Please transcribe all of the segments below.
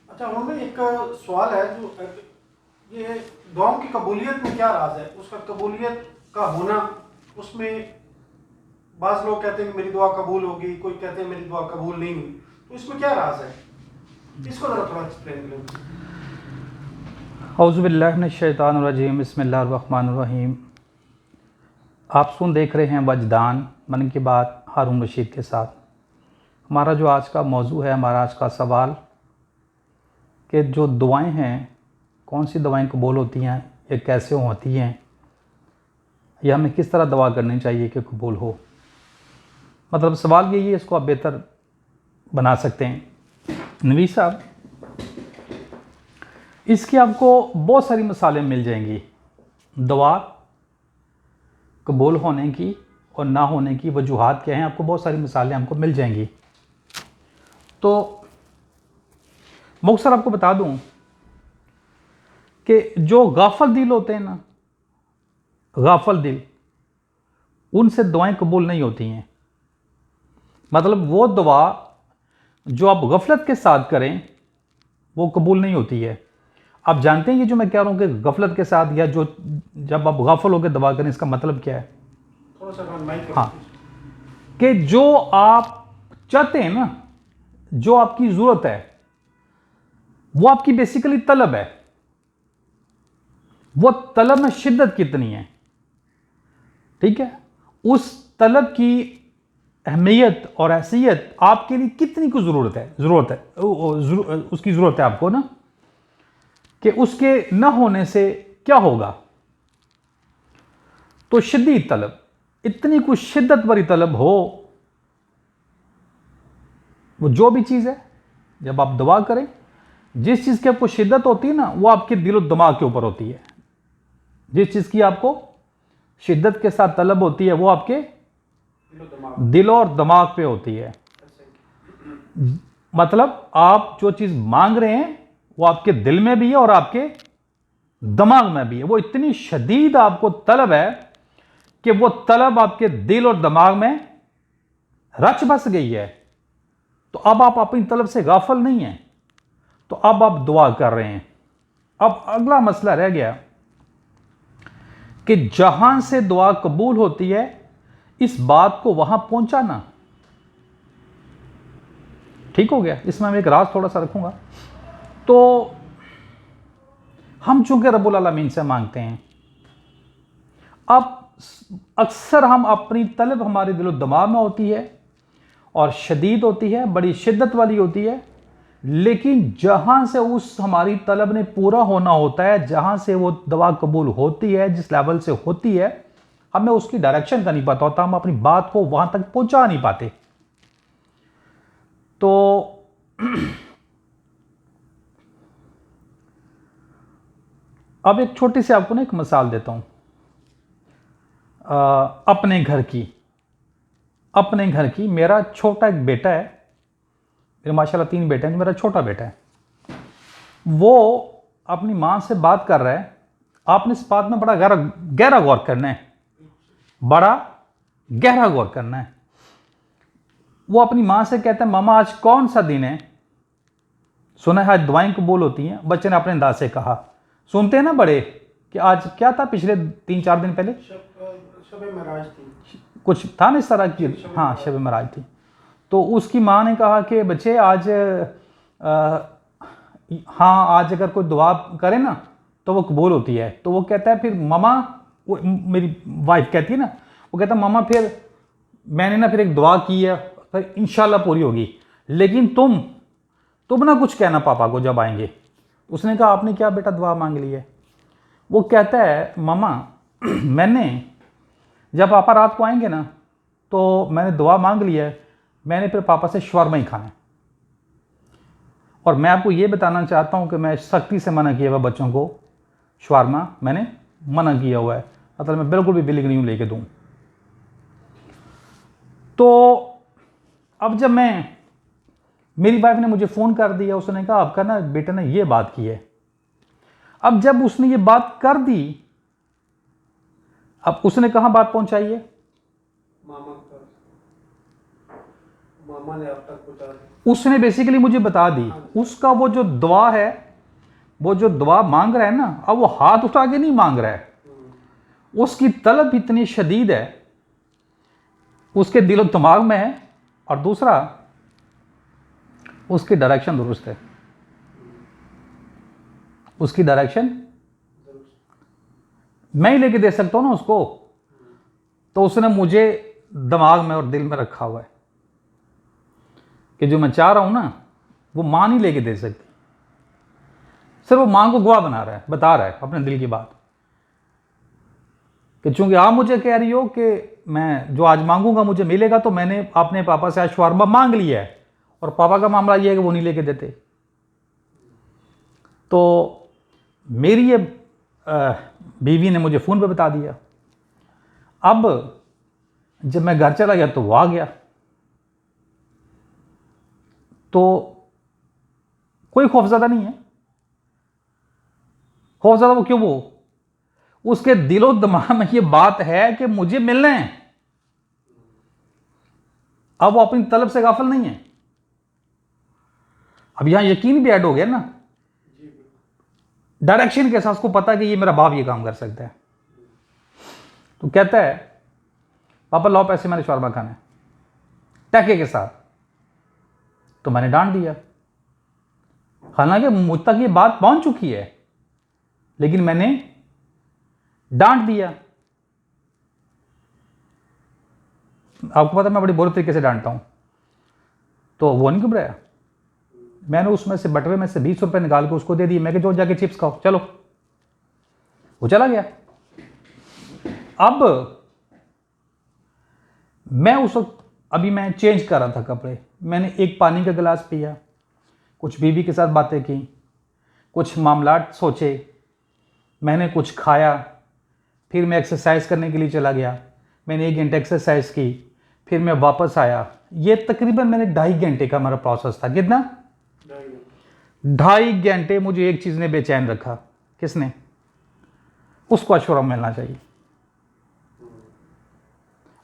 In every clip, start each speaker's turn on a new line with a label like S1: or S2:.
S1: अच्छा, उनमें एक सवाल है जो ये दुआओं की कबूलियत में क्या राज है? उसका कबूलियत का होना, उसमें बाज़ लोग कहते हैं कि मेरी दुआ कबूल होगी, कोई कहते हैं मेरी दुआ कबूल नहीं हुई, तो इसको क्या राज है? इसको ज़रा थोड़ा एक्सप्लेन करें।
S2: औज़ुबिल्लाहि मिनश्शैतानिर्रजीम, बिस्मिल्लाहिर्रहमानिर्रहीम। आप देख रहे हैं वजदान, मन की बात, हारून रशीद के साथ। हमारा जो आज का मौजू है, हमारा आज का सवाल कि जो दुआएं हैं, कौन सी दुआएं कबूल होती हैं, ये कैसे होती हैं, या हमें किस तरह दुआ करनी चाहिए कि कबूल हो। मतलब सवाल यही है, इसको आप बेहतर बना सकते हैं। नवीस साहब, इसकी आपको बहुत सारी मिसालें मिल जाएंगी दुआ कबूल होने की और ना होने की वजूहात क्या हैं, आपको बहुत सारी मिसालें हमको मिल जाएंगी। तो मुख्तसर आपको बता दूं कि जो गाफल दिल होते हैं ना, गाफल दिल, उनसे दुआएं कबूल नहीं होती हैं। मतलब वो दुआ जो आप गफलत के साथ करें वो कबूल नहीं होती है। आप जानते हैं ये जो मैं कह रहा हूं कि गफलत के साथ, या जो जब आप गाफल होकर दुआ करें, इसका मतलब क्या है?
S1: थोड़ा सा माइक
S2: हाँ, कि जो आप चाहते हैं ना, जो आपकी ज़रूरत है, वो आपकी बेसिकली तलब है। वो तलब में शिद्दत कितनी है, ठीक है, उस तलब की अहमियत और हैसियत आपके लिए कितनी को ज़रूरत है, उसकी ज़रूरत है आपको ना, कि उसके न होने से क्या होगा। तो शदीद तलब, इतनी कुछ शिद्दत वाली तलब हो, वो जो भी चीज़ है, जब आप दुआ करें, जिस चीज़ की आपको शिद्दत होती है ना, वो आपके दिलो दिमाग के ऊपर होती है। जिस चीज़ की आपको शिद्दत के साथ तलब होती है, वो आपके दिल और दिमाग पे होती है। मतलब आप जो चीज़ मांग रहे हैं वो आपके दिल में भी है और आपके दिमाग में भी है। वो इतनी शदीद आपको तलब है कि वो तलब आपके दिल और दिमाग में रच बस गई है। तो अब आप अपनी तलब से गाफल नहीं हैं, तो अब आप दुआ कर रहे हैं। अब अगला मसला रह गया कि जहां से दुआ कबूल होती है, इस बात को वहां पहुंचाना। ठीक हो गया? इसमें मैं एक राज थोड़ा सा रखूंगा। तो हम चूंकि रब्बुल आलमीन से मांगते हैं, अब अक्सर हम अपनी तलब हमारे दिलो दिमाग में होती है और शदीद होती है, बड़ी शिद्दत वाली होती है, लेकिन जहां से उस हमारी तलब ने पूरा होना होता है, जहां से वो दुआ कबूल होती है, जिस लेवल से होती है, हमें उसकी डायरेक्शन का नहीं पता होता, हम अपनी बात को वहां तक पहुंचा नहीं पाते। तो अब एक छोटी सी आपको ना एक मिसाल देता हूं, अपने घर की। अपने घर की, मेरा छोटा एक बेटा है, मेरे माशाल्लाह 3 बेटे हैं, जो मेरा छोटा बेटा है, वो अपनी मां से बात कर रहा है। आपने इस बात में बड़ा गहरा गौर करना है, बड़ा गहरा गौर करना है। वो अपनी मां से कहता है, मामा आज कौन सा दिन है? सुना है आज दुआएं कबूल होती हैं। बच्चे ने अपने अंदाज से कहा, सुनते हैं ना बड़े, कि आज क्या था, पिछले 3-4 दिन पहले
S1: शब महराज थी,
S2: कुछ था ना इस तरह की। हाँ, शब महराज थी। तो उसकी माँ ने कहा कि बच्चे आज हाँ, आज अगर कोई दुआ करे ना तो वो कबूल होती है। तो वो कहता है, फिर मामा, वो मेरी वाइफ कहती है ना, वो कहता है मामा फिर मैंने ना फिर एक दुआ की है, फिर इंशाल्लाह पूरी होगी, लेकिन तुम ना कुछ कहना पापा को जब आएंगे। उसने कहा, आपने क्या बेटा दुआ मांग ली है? वो कहता है, मामा मैंने, जब पापा रात को आएंगे ना, तो मैंने दुआ मांग ली है, मैंने फिर पापा से शवरमा ही खाना है। और मैं आपको ये बताना चाहता हूँ कि मैं सख्ती से मना किया हुआ बच्चों को शवरमा मैंने मना किया हुआ है, मतलब मैं बिल्कुल भी बिल्ली नहीं लेके दूँ। तो अब जब मेरी वाइफ ने मुझे फ़ोन कर दिया, उसने कहा आपका ना बेटे ने ये बात की है। अब जब उसने ये बात कर दी, अब उसने कहाँ बात पहुंचाई है?
S1: मामा ने अब तक पहुंचा दी।
S2: उसने बेसिकली मुझे बता दी। उसका वो जो दुआ है, वो जो दुआ मांग रहा है ना, अब वो हाथ उठा के नहीं मांग रहा है, उसकी तलब इतनी शदीद है, उसके दिलो दिमाग में है, और दूसरा उसकी डायरेक्शन दुरुस्त है। उसकी डायरेक्शन मैं ही लेके दे सकता हूं ना उसको, तो उसने मुझे दिमाग में और दिल में रखा हुआ है कि जो मैं चाह रहा हूं ना, वो मां नहीं लेके दे सकती। सिर्फ वो मां को गवाह बना रहा है, बता रहा है अपने दिल की बात, कि चूंकि आप मुझे कह रही हो कि मैं जो आज मांगूंगा मुझे मिलेगा, तो मैंने अपने पापा से आज शवारमा मांग लिया है, और पापा का मामला यह है कि वो नहीं लेके देते। तो मेरी ये बीवी ने मुझे फ़ोन पे बता दिया। अब जब मैं घर चला गया तो वो आ गया, तो कोई खौफज़दा नहीं है। खौफज़दा वो क्यों? वो उसके दिलो दिमाग में ये बात है कि मुझे मिलना है। अब वो अपनी तलब से गाफिल नहीं है। अब यहां यकीन भी ऐड हो गया ना, डायरेक्शन के साथ उसको पता है कि ये मेरा बाप ये काम कर सकता है। तो कहता है पापा लाओ पैसे, मैंने शौरमा खाना है, टके के साथ। तो मैंने डांट दिया, हालांकि मुझ तक ये बात पहुंच चुकी है, लेकिन मैंने डांट दिया। आपको पता है मैं बड़ी बुरे तरीके से डांटता हूं, तो वो नहीं घबराया। मैंने उसमें से बटवे में से 20 रुपए निकाल के उसको दे दिए। मैं कि जो जाके चिप्स खाओ, चलो। वो चला गया। अब मैं उस वक्त, अभी मैं चेंज कर रहा था कपड़े, मैंने एक पानी का गिलास पिया, कुछ बीवी के साथ बातें की, कुछ मामलात सोचे, मैंने कुछ खाया, फिर मैं एक्सरसाइज करने के लिए चला गया। मैंने 1 घंटे एक्सरसाइज की, फिर मैं वापस आया। ये तकरीबन मैंने 2.5 घंटे का मेरा प्रोसेस था। कितना? 2.5 घंटे मुझे एक चीज़ ने बेचैन रखा। किसने? उसको अशुरा मिलना चाहिए।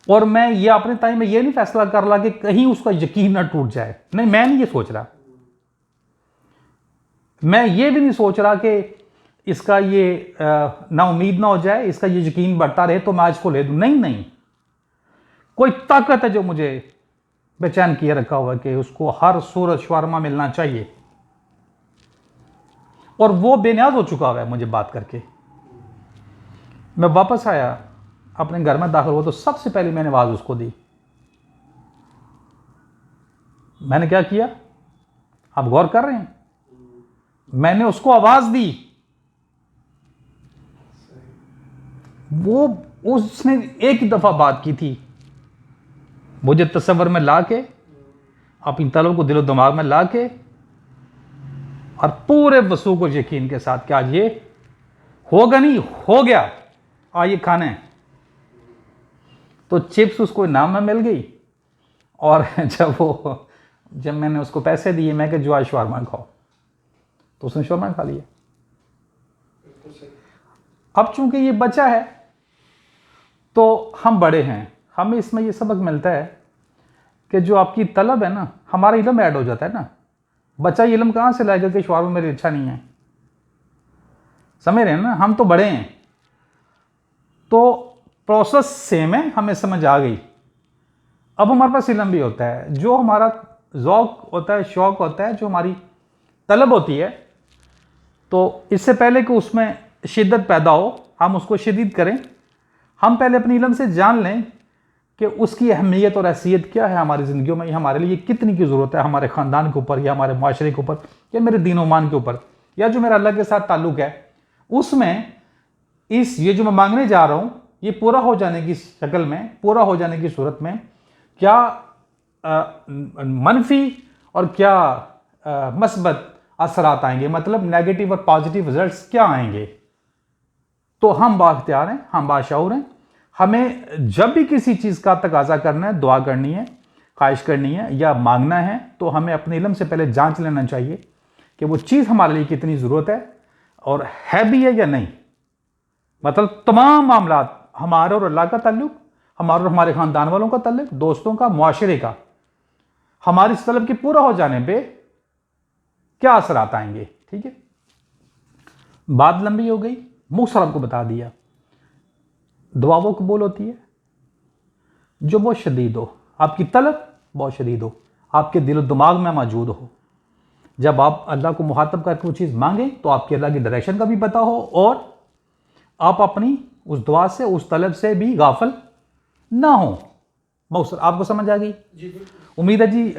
S2: और मैं ये अपने टाइम में ये नहीं फैसला कर रहा कि कहीं उसका यकीन ना टूट जाए। नहीं, मैं नहीं ये सोच रहा। मैं ये भी नहीं सोच रहा कि इसका ये ना उम्मीद ना हो जाए, इसका ये यकीन बढ़ता रहे तो मैं आज को ले दूं। नहीं नहीं, कोई ताकत है जो मुझे बेचैन किए रखा हुआ कि उसको हर सूरत शवारमा मिलना चाहिए, और वो बेनियाज हो चुका हुआ है मुझे बात करके। मैं वापस आया, अपने घर में दाखिल हुआ, तो सबसे पहले मैंने आवाज उसको दी। मैंने क्या किया, आप गौर कर रहे हैं? मैंने उसको आवाज दी। वो उसने एक ही दफा बात की थी, मुझे तस्वर में ला के, अपनी तलब को दिलो दिमाग में ला के, और पूरे वसूख को यकीन के साथ कि आज ये होगा, नहीं हो गया, आइए खाने। तो चिप्स उसको इनाम में मिल गई, और जब मैंने उसको पैसे दिए, मैं कि जो आज शवारमा खाओ, तो उसने शवारमा खा लिया। अब चूंकि ये बच्चा है तो हम बड़े हैं, हमें इसमें ये सबक मिलता है कि जो आपकी तलब है ना, हमारा इल्म ऐड हो जाता है ना। बच्चा इल्म कहाँ से लाएगा कि शवारमा मेरी अच्छा नहीं है? समझ रहे हैं ना? हम तो बड़े हैं, तो प्रोसेस सेम है, हमें समझ आ गई। अब हमारे पास इल्म भी होता है, जो हमारा ज़ौक़ होता है, शौक़ होता है, जो हमारी तलब होती है, तो इससे पहले कि उसमें शिद्दत पैदा हो, हम उसको शदीद करें, हम पहले अपनी इल्म से जान लें कि उसकी अहमियत और हैसियत क्या है हमारी ज़िंदगियों में, हमारे लिए कितनी की ज़रूरत है, हमारे ख़ानदान के ऊपर, या हमारे माशरे के ऊपर, या मेरे दीन ईमान के ऊपर, या जो मेरा अल्लाह के साथ ताल्लुक़ है, उसमें ये जो मैं मांगने जा रहा हूँ, ये पूरा हो जाने की शक्ल में, पूरा हो जाने की सूरत में क्या मनफी और क्या मस्बत असरात आएंगे, मतलब नेगेटिव और पॉजिटिव रिजल्ट्स क्या आएंगे। तो हम बाख्तियार हैं, हम बाशऊर हैं। हमें जब भी किसी चीज़ का तकाजा करना है, दुआ करनी है, ख्वाहिश करनी है, या मांगना है, तो हमें अपने इल्म से पहले जांच लेना चाहिए कि वो चीज़ हमारे लिए कितनी ज़रूरत है, और है भी है या नहीं। मतलब तमाम मामलात, हमारे और अल्लाह का ताल्लुक, हमारे और हमारे ख़ानदान वालों का ताल्लुक, दोस्तों का, मुआशरे का, हमारी इस तलब के पूरा हो जाने पे क्या असरात आएंगे। ठीक है, बात लंबी हो गई, मुख्तसर आपको बता दिया। दुआ वो कबूल होती है जो बहुत शदीद हो, आपकी तलब बहुत शदीद हो, आपके दिल और दिमाग में मौजूद हो। जब आप अल्लाह को मुखातब करके वो चीज़ मांगें तो आपकी अल्लाह की डायरेक्शन का भी पता हो और आप अपनी उस दुआ से, उस तलब से भी गाफिल ना हो। मकसद आपको समझ आ गई?
S1: जी बिल्कुल।
S2: उम्मीद है जी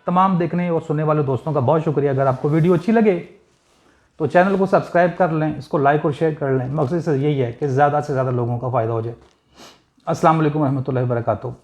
S2: तमाम देखने और सुनने वाले दोस्तों का बहुत शुक्रिया। अगर आपको वीडियो अच्छी लगे तो चैनल को सब्सक्राइब कर लें, इसको लाइक और शेयर कर लें। मकसद से यही है कि ज़्यादा से ज़्यादा लोगों का फ़ायदा हो जाए। अस्सलाम वालेकुम रहमतुल्लाहि व बरकातुहू।